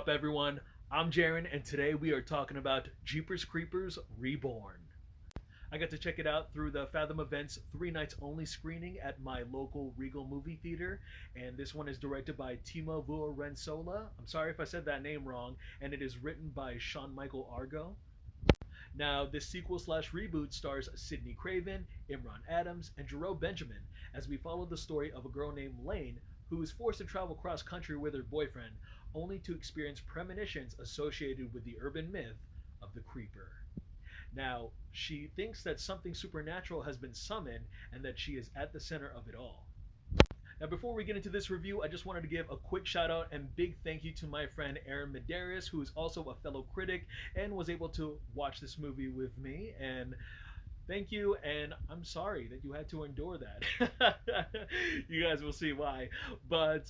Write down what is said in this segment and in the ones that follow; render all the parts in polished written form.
up, everyone? I'm Jaren, and today we are talking about Jeepers Creepers Reborn. I got to check it out through the Fathom Events 3 nights only screening at my local Regal movie theater, and this one is directed by Timo Vuorensola. I'm sorry if I said that name wrong, and it is written by Sean Michael Argo. Now, this sequel slash reboot stars Sidney Craven, Imran Adams, and Jerome Benjamin as we follow the story of a girl named Lane who is forced to travel cross country with her boyfriend only to experience premonitions associated with the urban myth of the Creeper. Now, she thinks that something supernatural has been summoned and that she is at the center of it all. Now, before we get into this review, I just wanted to give a quick shout out and big thank you to my friend Aaron Medeiros, who is also a fellow critic and was able to watch this movie with me. And thank you, and I'm sorry that you had to endure that. You guys will see why. But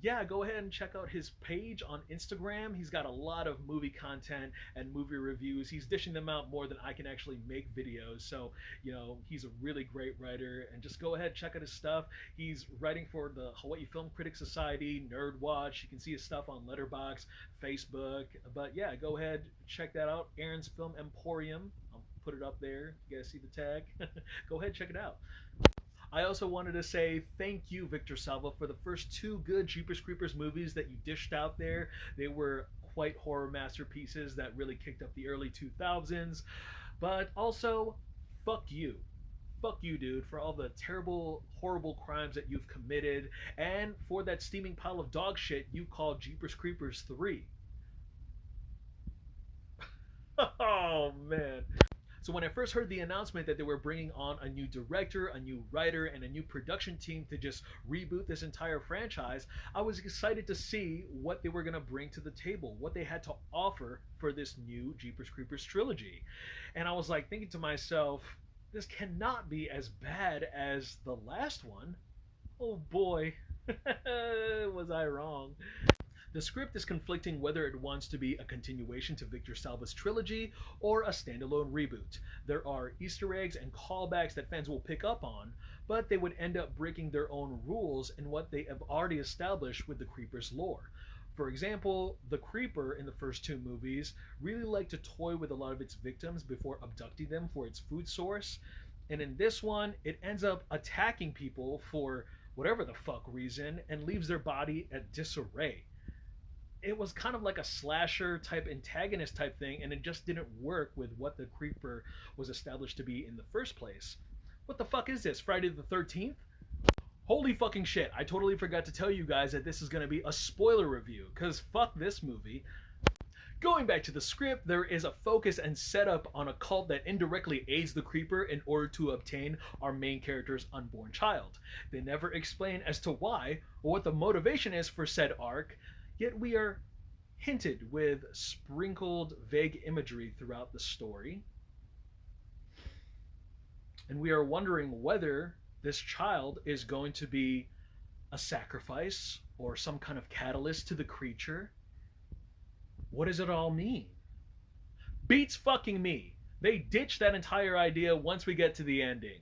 yeah, go ahead and check out his page on Instagram. He's got a lot of movie content and movie reviews. He's dishing them out more than I can actually make videos. So, he's a really great writer. And just go ahead, check out his stuff. He's writing for the Hawaii Film Critics Society, Nerd Watch. You can see his stuff on Letterboxd, Facebook. But yeah, go ahead, check that out. Aaron's Film Emporium. I'll put it up there. You guys see the tag? Go ahead, check it out. I also wanted to say thank you, Victor Salva, for the first two good Jeepers Creepers movies that you dished out there. They were quite horror masterpieces that really kicked up the early 2000s. But also, fuck you. Fuck you, dude, for all the terrible, horrible crimes that you've committed, and for that steaming pile of dog shit you call Jeepers Creepers 3. Oh, man. So when I first heard the announcement that they were bringing on a new director, a new writer, and a new production team to just reboot this entire franchise, I was excited to see what they were going to bring to the table, what they had to offer for this new Jeepers Creepers trilogy. And I was like thinking to myself, this cannot be as bad as the last one. Oh boy, was I wrong. The script is conflicting whether it wants to be a continuation to Victor Salva's trilogy or a standalone reboot. There are Easter eggs and callbacks that fans will pick up on, but they would end up breaking their own rules in what they have already established with the Creeper's lore. For example, the Creeper in the first two movies really liked to toy with a lot of its victims before abducting them for its food source, and in this one, it ends up attacking people for whatever the fuck reason and leaves their body at disarray. It was kind of like a slasher type antagonist type thing, and it just didn't work with what the Creeper was established to be in the first place. What the fuck is this, Friday the 13th? Holy fucking shit, I totally forgot to tell you guys that this is going to be a spoiler review, because fuck this movie. Going back to the script, there is a focus and setup on a cult that indirectly aids the Creeper in order to obtain our main character's unborn child. They never explain as to why, or what the motivation is for said arc, yet we are hinted with sprinkled vague imagery throughout the story. And we are wondering whether this child is going to be a sacrifice or some kind of catalyst to the creature. What does it all mean? Beats fucking me. They ditched that entire idea once we get to the ending.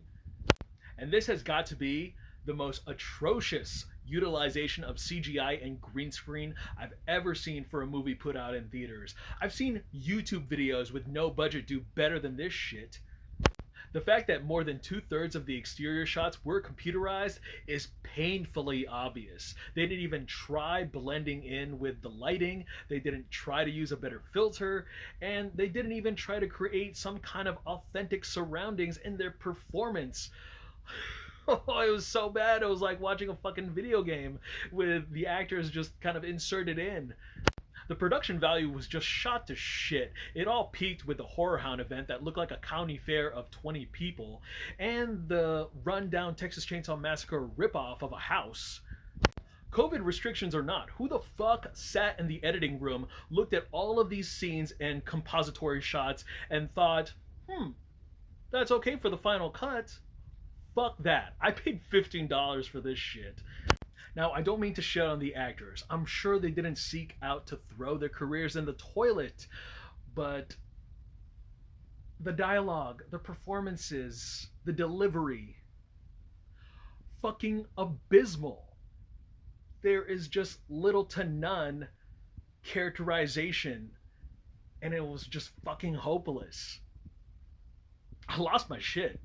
And this has got to be the most atrocious utilization of CGI and green screen I've ever seen for a movie put out in theaters. I've seen YouTube videos with no budget do better than this shit. The fact that more than 2/3 of the exterior shots were computerized is painfully obvious. They didn't even try blending in with the lighting, they didn't try to use a better filter, and they didn't even try to create some kind of authentic surroundings in their performance. Oh, it was so bad. It was like watching a fucking video game with the actors just kind of inserted in. The production value was just shot to shit. It all peaked with the Horror Hound event that looked like a county fair of 20 people, and the rundown Texas Chainsaw Massacre ripoff of a house. COVID restrictions or not, who the fuck sat in the editing room, looked at all of these scenes and compository shots, and thought, that's okay for the final cut? Fuck that. I paid $15 for this shit. Now, I don't mean to shit on the actors. I'm sure they didn't seek out to throw their careers in the toilet, but the dialogue, the performances, the delivery, fucking abysmal. There is just little to none characterization, and it was just fucking hopeless. I lost my shit.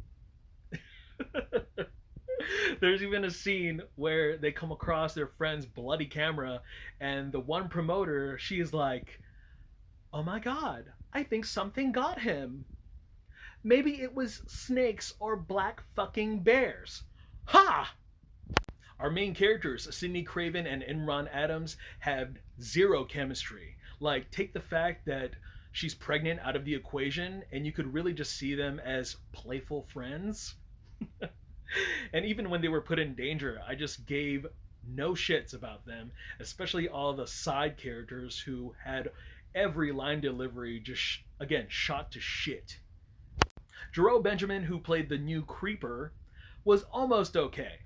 There's even a scene where they come across their friend's bloody camera, and the one promoter, she's like, "Oh my god, I think something got him. Maybe it was snakes or black fucking bears." Ha! Our main characters, Sidney Craven and Imran Adams, have zero chemistry. Like, take the fact that she's pregnant out of the equation, and you could really just see them as playful friends. And even when they were put in danger, I just gave no shits about them, especially all the side characters who had every line delivery just, again, shot to shit. Jerome Benjamin, who played the new Creeper, was almost okay.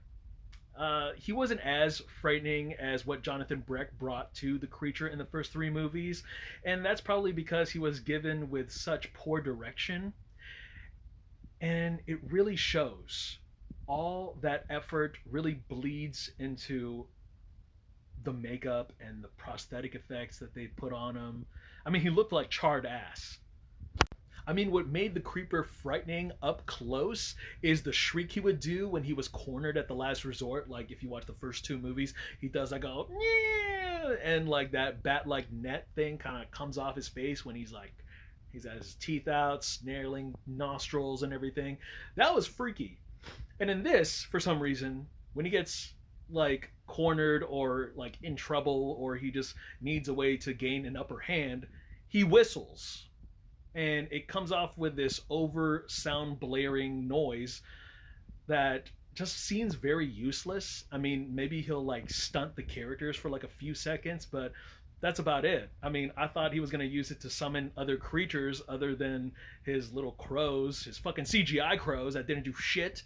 He wasn't as frightening as what Jonathan Breck brought to the creature in the first three movies, and that's probably because he was given with such poor direction. And it really shows. All that effort really bleeds into the makeup and the prosthetic effects that they put on him. I mean, he looked like charred ass. I mean, what made the creeper frightening up close is the shriek he would do when he was cornered at the last resort. Like, if you watch the first two movies, he does like a yeah, and like that bat-like net thing kind of comes off his face when he's got his teeth out, snarling nostrils and everything. That was freaky. And in this, for some reason, when he gets like cornered or like in trouble or he just needs a way to gain an upper hand, he whistles. And it comes off with this over sound blaring noise that just seems very useless. I mean, maybe he'll like stunt the characters for like a few seconds, but that's about it. I mean, I thought he was going to use it to summon other creatures other than his little crows, his fucking CGI crows that didn't do shit.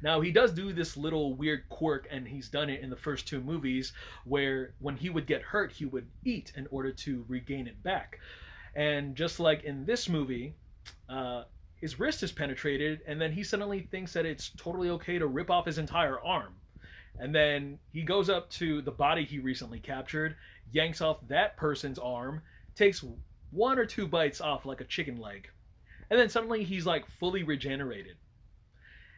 Now, he does do this little weird quirk, and he's done it in the first two movies, where when he would get hurt, he would eat in order to regain it back. And just like in this movie, his wrist is penetrated, and then he suddenly thinks that it's totally okay to rip off his entire arm. And then he goes up to the body he recently captured, yanks off that person's arm, takes one or two bites off like a chicken leg. And then suddenly he's like fully regenerated.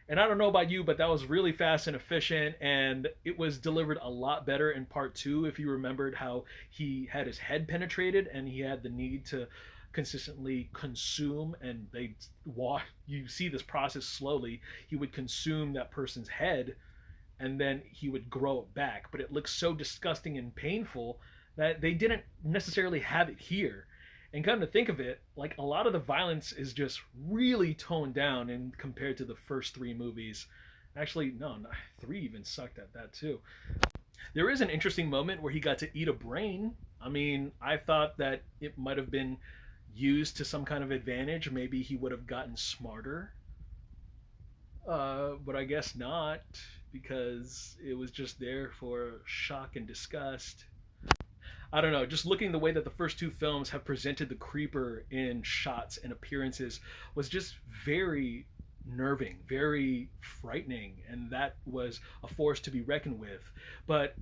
And I don't know about you, but that was really fast and efficient, and it was delivered a lot better in part two if you remembered how he had his head penetrated and he had the need to consistently consume, and you see this process slowly. He would consume that person's head and then he would grow it back, but it looks so disgusting and painful that they didn't necessarily have it here. And come to think of it, like a lot of the violence is just really toned down in compared to the first three movies. Actually, no, three even sucked at that too. There is an interesting moment where he got to eat a brain. I mean, I thought that it might have been used to some kind of advantage. Maybe he would have gotten smarter. But I guess not, because it was just there for shock and disgust. I don't know, just looking the way that the first two films have presented the creeper in shots and appearances was just very nerving, very frightening, and that was a force to be reckoned with. But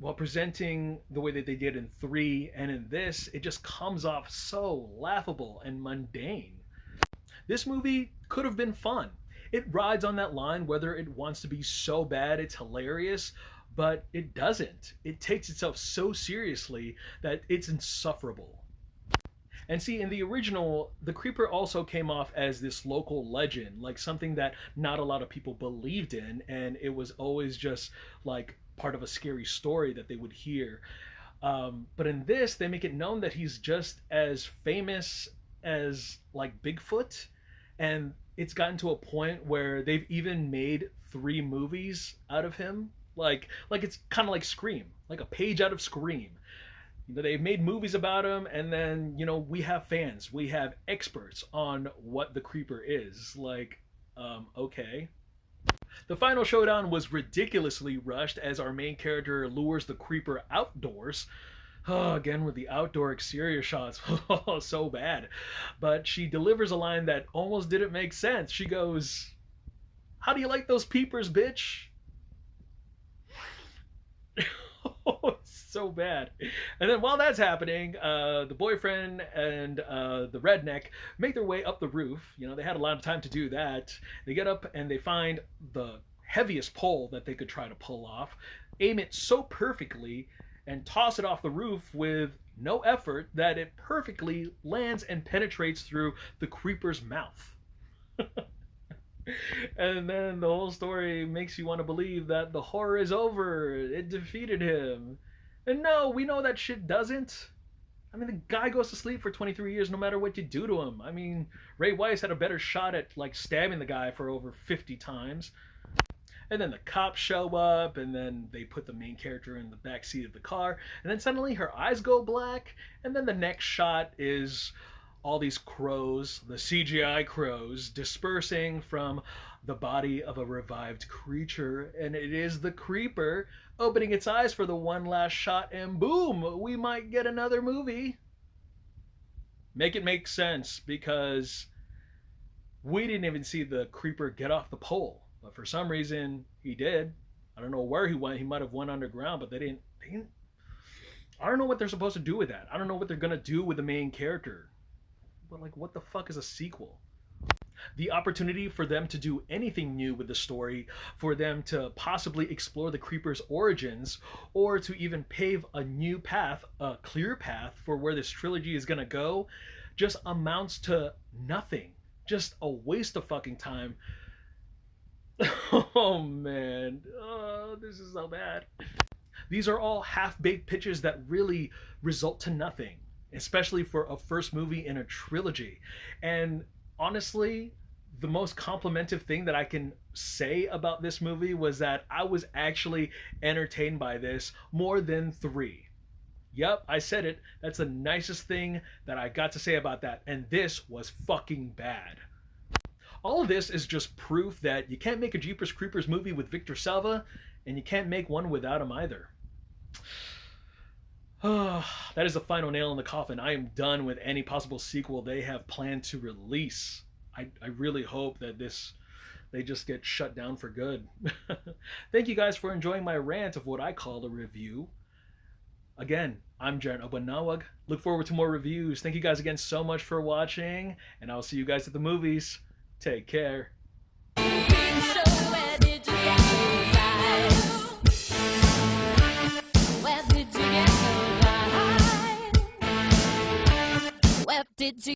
while presenting the way that they did in 3 and in this, it just comes off so laughable and mundane. This movie could have been fun. It rides on that line whether it wants to be so bad it's hilarious, but it doesn't. It takes itself so seriously that it's insufferable. And see, in the original, the Creeper also came off as this local legend, like something that not a lot of people believed in, and it was always just like part of a scary story that they would hear. But in this, they make it known that he's just as famous as like Bigfoot, and it's gotten to a point where they've even made 3 movies out of him. Like it's kind of like Scream, like a page out of Scream. You know, they've made movies about him, and then, you know, we have fans, we have experts on what the Creeper is. Like, okay. The final showdown was ridiculously rushed as our main character lures the Creeper outdoors. Oh, again with the outdoor exterior shots. Oh, so bad. But she delivers a line that almost didn't make sense. She goes, "How do you like those peepers, bitch?" So bad. And then while that's happening, the boyfriend and the redneck make their way up the roof. You know, they had a lot of time to do that. They get up and they find the heaviest pole that they could try to pull off, aim it so perfectly, and toss it off the roof with no effort that it perfectly lands and penetrates through the creeper's mouth. And then the whole story makes you want to believe that the horror is over. It defeated him. And no, we know that shit doesn't. I mean, the guy goes to sleep for 23 years no matter what you do to him. I mean, Ray Wise had a better shot at, like, stabbing the guy for over 50 times. And then the cops show up, and then they put the main character in the back seat of the car, and then suddenly her eyes go black, and then the next shot is all these crows, the CGI crows, dispersing from the body of a revived creature, and it is the creeper opening its eyes for the one last shot, and boom, we might get another movie. Make it make sense, because we didn't even see the creeper get off the pole, but for some reason he did. I don't know where he went. He might have went underground, but they didn't I don't know what they're supposed to do with that. I don't know what they're gonna do with the main character. But, like, what the fuck is a sequel? The opportunity for them to do anything new with the story, for them to possibly explore the creeper's origins, or to even pave a new path, a clear path for where this trilogy is gonna go, just amounts to nothing. Just a waste of fucking time. Oh man, this is so bad. These are all half-baked pitches that really result to nothing, especially for a first movie in a trilogy. And honestly, the most complimentive thing that I can say about this movie was that I was actually entertained by this more than 3. Yep, I said it. That's the nicest thing that I got to say about that. And this was fucking bad. All of this is just proof that you can't make a Jeepers Creepers movie with Victor Salva, and you can't make one without him either. That is the final nail in the coffin. I am done with any possible sequel they have planned to release. I really hope that they just get shut down for good. Thank you guys for enjoying my rant of what I call a review. Again, I'm Jaren Obanawag. Look forward to more reviews. Thank you guys again so much for watching, and I'll see you guys at the movies. Take care. So where did you get so right? Where did you get so right? Where did you